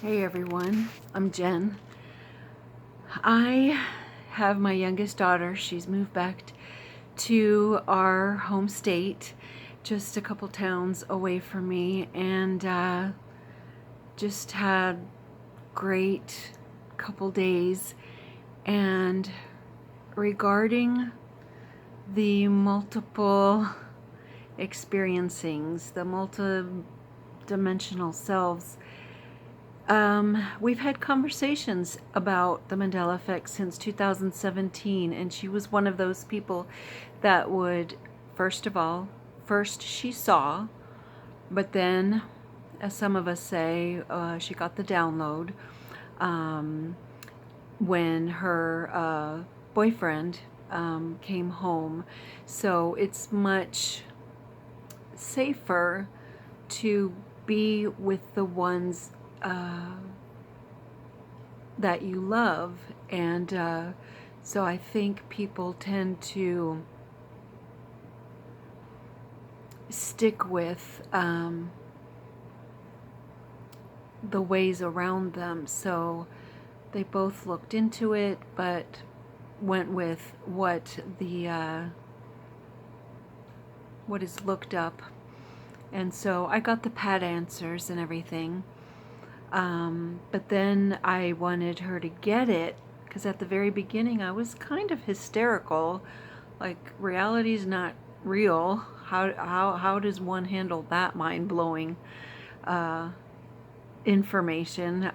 Hey everyone, I'm Jen. I have my youngest daughter. She's moved back to our home state, just a couple towns away from me, and just had great couple days. And regarding the multiple experiencings, the multi-dimensional selves, we've had conversations about the Mandela effect since 2017, and she was one of those people that would, first she saw, but then, as some of us say, she got the download um, when her boyfriend came home. So it's much safer to be with the ones that you love, and so I think people tend to stick with the ways around them. So they both looked into it, but went with what is looked up, and so I got the pat answers and everything. But then I wanted her to get it, because at the very beginning I was kind of hysterical, like reality's not real. How does one handle that mind-blowing information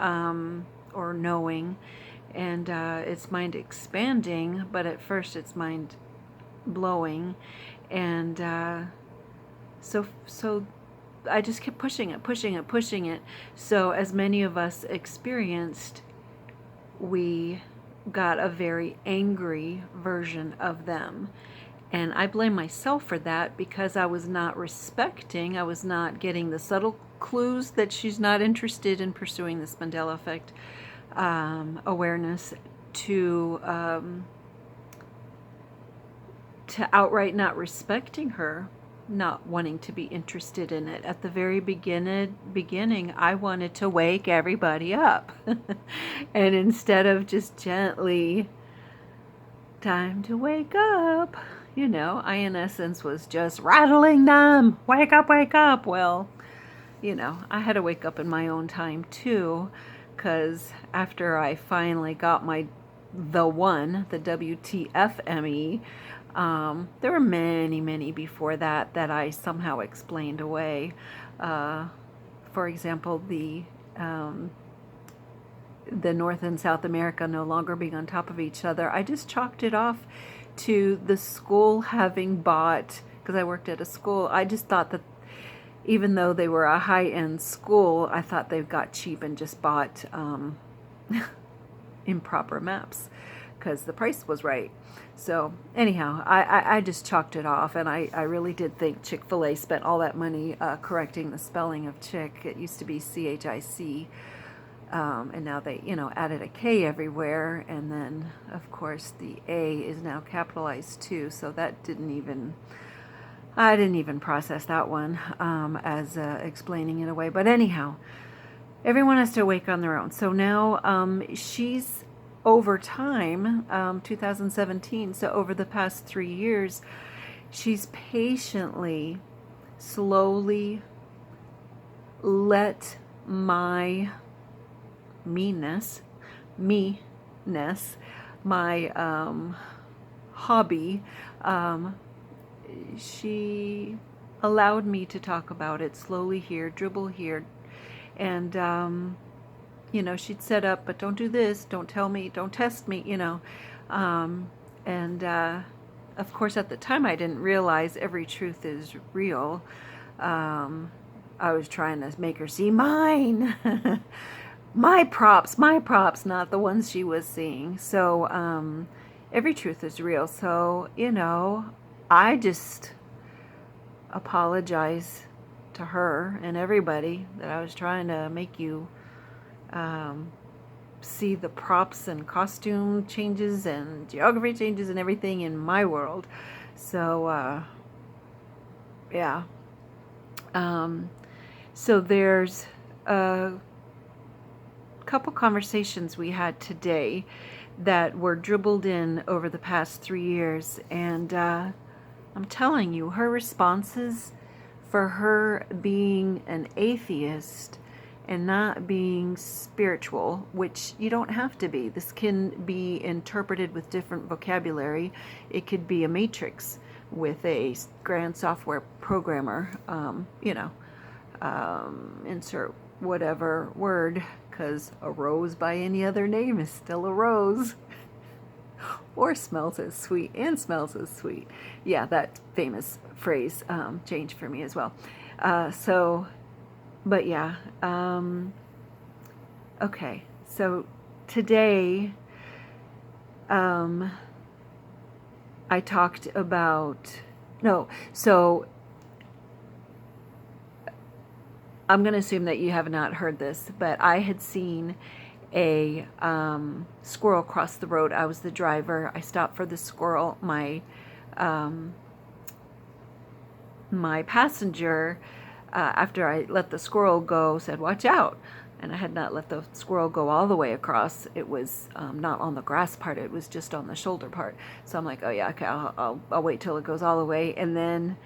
or knowing? And it's mind expanding, but at first it's mind blowing, and so I just kept pushing it. So as many of us experienced, we got a very angry version of them. And I blame myself for that, because I was not getting the subtle clues that she's not interested in pursuing this Mandela effect awareness, to outright not respecting her, not wanting to be interested in it. At the very beginning, I wanted to wake everybody up. And instead of just gently, time to wake up, I in essence was just rattling them, wake up, wake up. Well, I had to wake up in my own time too, because after I finally got the WTFME, there were many before that I somehow explained away. For example, the North and South America no longer being on top of each other. I just chalked it off to the school having bought, because I worked at a school. I just thought that even though they were a high-end school, I thought they got cheap and just bought improper maps because the price was right. So anyhow, I just chalked it off, and I really did think Chick-fil-A spent all that money correcting the spelling of chick. It used to be CHIC, and now they added a K everywhere, and then of course the A is now capitalized too, so that I didn't even process that one as explaining it away. But anyhow, everyone has to awake on their own. So now she's, over time, 2017, so over the past 3 years, she's patiently, slowly let my meanness, my hobby, she allowed me to talk about it slowly here, dribble here, and she'd set up, but don't do this, don't tell me, don't test me, and of course at the time I didn't realize every truth is real. I was trying to make her see mine, my props, not the ones she was seeing. So every truth is real. So I just apologize to her and everybody that I was trying to make you see the props and costume changes and geography changes and everything in my world. So yeah. So there's couple conversations we had today that were dribbled in over the past 3 years, and I'm telling you, her responses for her being an atheist and not being spiritual, which you don't have to be. This can be interpreted with different vocabulary. It could be a matrix with a grand software programmer, insert whatever word, because a rose by any other name is still a rose. Or smells as sweet and smells as sweet. Yeah, that famous phrase changed for me as well. But yeah. Okay, so today I talked about, so I'm going to assume that you have not heard this, but I had seen a squirrel cross the road. I was the driver. I stopped for the squirrel. My passenger, after I let the squirrel go, said, "Watch out." And I had not let the squirrel go all the way across. It was not on the grass part. It was just on the shoulder part. So I'm like, oh yeah, okay, I'll wait till it goes all the way. And then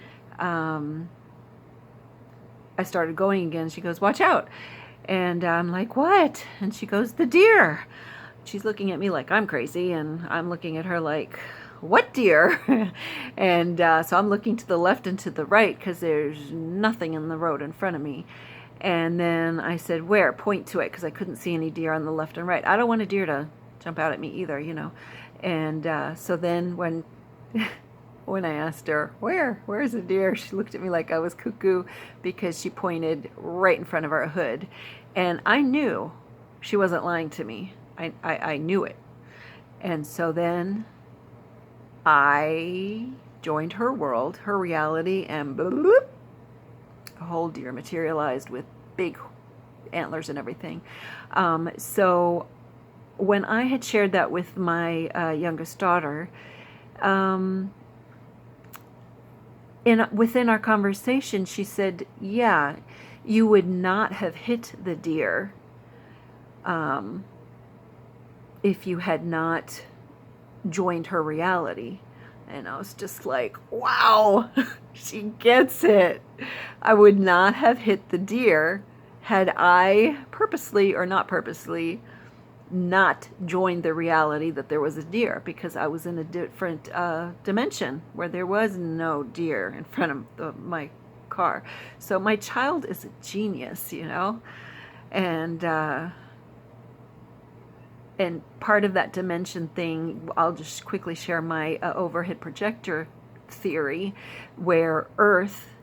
I started going again. She goes, "Watch out." And I'm like, "What?" And she goes, "The deer." She's looking at me like I'm crazy, and I'm looking at her like, "What deer?" And so I'm looking to the left and to the right because there's nothing in the road in front of me. And then I said, "Where?" Point to it, because I couldn't see any deer on the left and right. I don't want a deer to jump out at me either, And so then when when I asked her, where's the deer? She looked at me like I was cuckoo because she pointed right in front of our hood. And I knew she wasn't lying to me. I knew it. And so then I joined her world, her reality, and bloop, a whole deer materialized with big antlers and everything. So when I had shared that with my youngest daughter, within our conversation, she said, "Yeah, you would not have hit the deer if you had not joined her reality." And I was just like, wow, she gets it. I would not have hit the deer had I purposely or not purposely not joined the reality that there was a deer, because I was in a different dimension where there was no deer in front of my car. So my child is a genius, and part of that dimension thing, I'll just quickly share my overhead projector theory, where Earth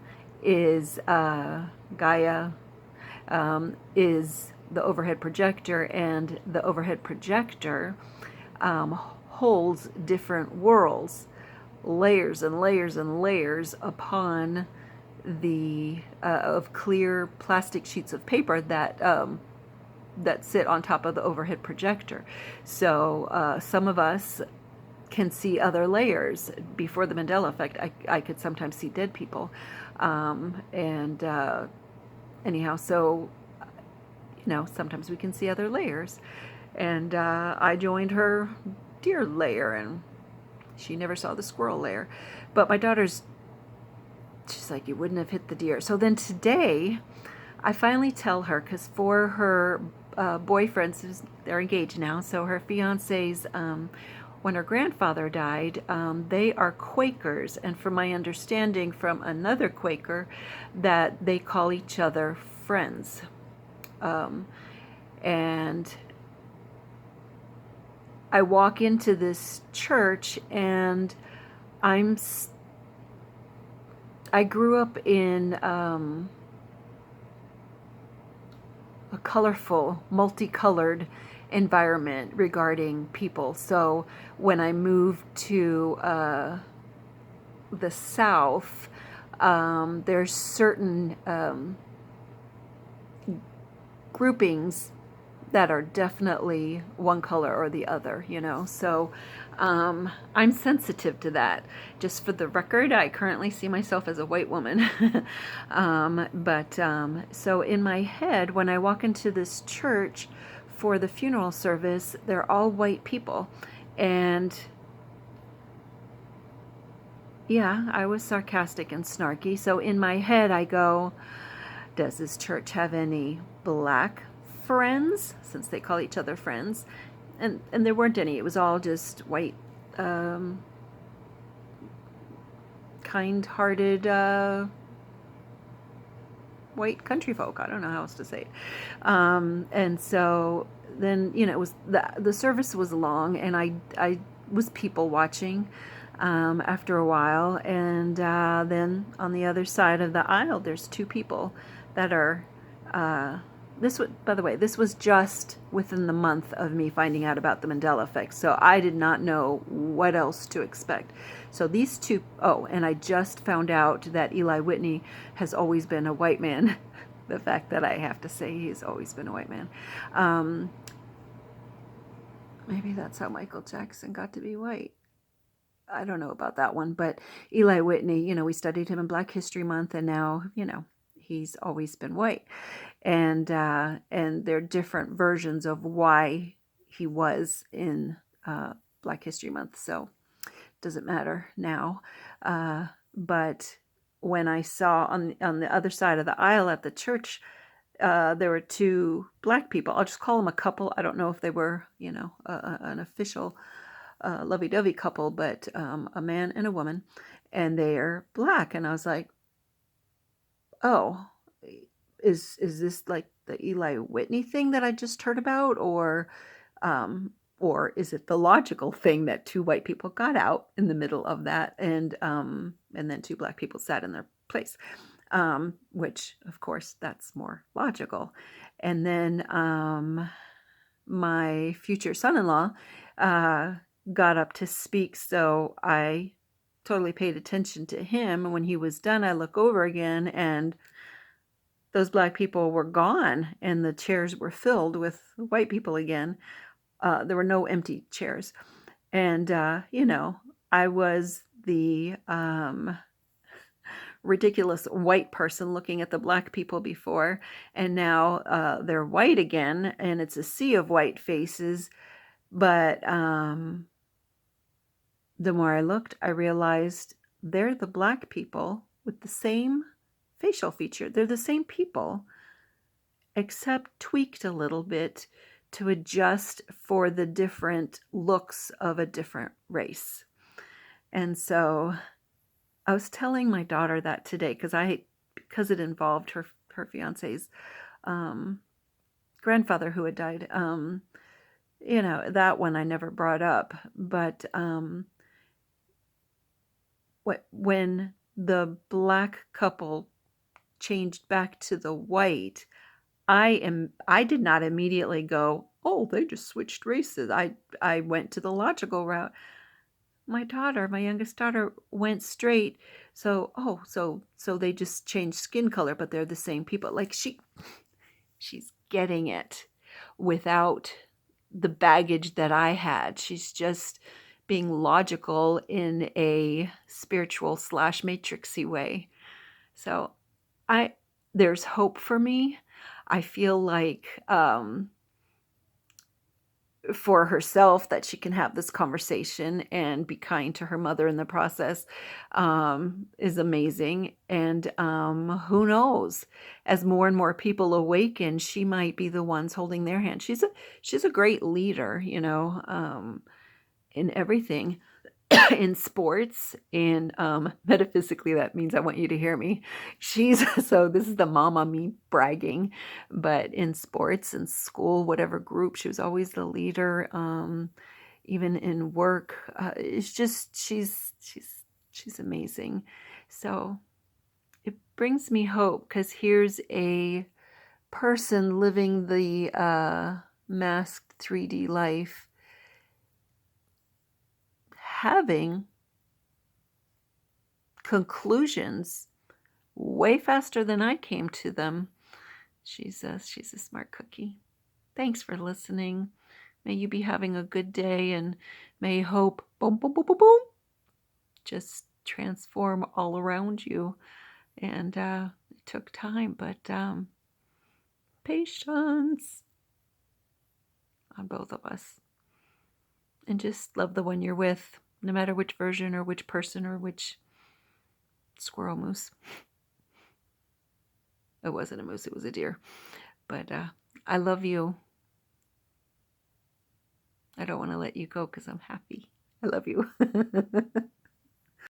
is Gaia, is the overhead projector, and the overhead projector holds different worlds, layers and layers and layers upon the of clear plastic sheets of paper that sit on top of the overhead projector. So some of us can see other layers. Before the Mandela effect, I could sometimes see dead people. Anyhow, so sometimes we can see other layers. And I joined her deer layer, and she never saw the squirrel layer. But my daughter's, she's like, "You wouldn't have hit the deer." So then today, I finally tell her, because for her boyfriends, they're engaged now, so her fiancés, when her grandfather died, they are Quakers, and from my understanding from another Quaker, that they call each other friends. And I walk into this church, and I grew up in a colorful, multicolored environment regarding people. So when I moved to the South, there's certain groupings that are definitely one color or the other, So I'm sensitive to that. Just for the record, I currently see myself as a white woman. So in my head, when I walk into this church for the funeral service, they're all white people. And yeah, I was sarcastic and snarky. So in my head, I go, does this church have any black friends? Since they call each other friends. And there weren't any. It was all just white, kind-hearted, white country folk. I don't know how else to say it. And so then, it was the service was long, and I was people watching after a while. And then on the other side of the aisle, there's two people that are. By the way, this was just within the month of me finding out about the Mandela effect, so I did not know what else to expect. So these two, and I just found out that Eli Whitney has always been a white man. The fact that I have to say he's always been a white man. Maybe that's how Michael Jackson got to be white. I don't know about that one, but Eli Whitney, we studied him in Black History Month, and now, he's always been white. And there are different versions of why he was in Black History Month, so it doesn't matter now. But when I saw on the other side of the aisle at the church, there were two black people. I'll just call them a couple. I don't know if they were, an official lovey-dovey couple, but a man and a woman, and they are black. And I was like, oh, is this like the Eli Whitney thing that I just heard about, or is it the logical thing that two white people got out in the middle of that, and then two black people sat in their place, which of course that's more logical. And then my future son-in-law got up to speak, so I totally paid attention to him. And when he was done, I look over again, and those black people were gone, and the chairs were filled with white people again. There were no empty chairs. And, I was the ridiculous white person looking at the black people before, and now they're white again, and it's a sea of white faces. But the more I looked, I realized they're the black people with the same facial feature. They're the same people, except tweaked a little bit to adjust for the different looks of a different race. And so I was telling my daughter that today because it involved her fiance's grandfather who had died. That one I never brought up, but when the black couple changed back to the white, I did not immediately go, oh, they just switched races. I went to the logical route. My youngest daughter, went straight. So they just changed skin color, but they're the same people. Like she's getting it without the baggage that I had. She's just being logical in a spiritual / matrixy way. So there's hope for me. I feel like for herself that she can have this conversation and be kind to her mother in the process is amazing. And who knows, as more and more people awaken, she might be the ones holding their hand. She's a great leader, in everything. In sports, and metaphysically, that means I want you to hear me. So this is the mama me bragging, but in sports and school, whatever group, she was always the leader. Even in work, it's just she's amazing. So it brings me hope, because here's a person living the masked 3D life, having conclusions way faster than I came to them. She's a smart cookie. Thanks for listening. May you be having a good day, and may hope, boom, boom, boom, boom, boom, just transform all around you. And it took time, but patience. on both of us. And just love the one you're with, no matter which version or which person or which squirrel moose. It wasn't a moose, it was a deer. But I love you. I don't want to let you go because I'm happy. I love you.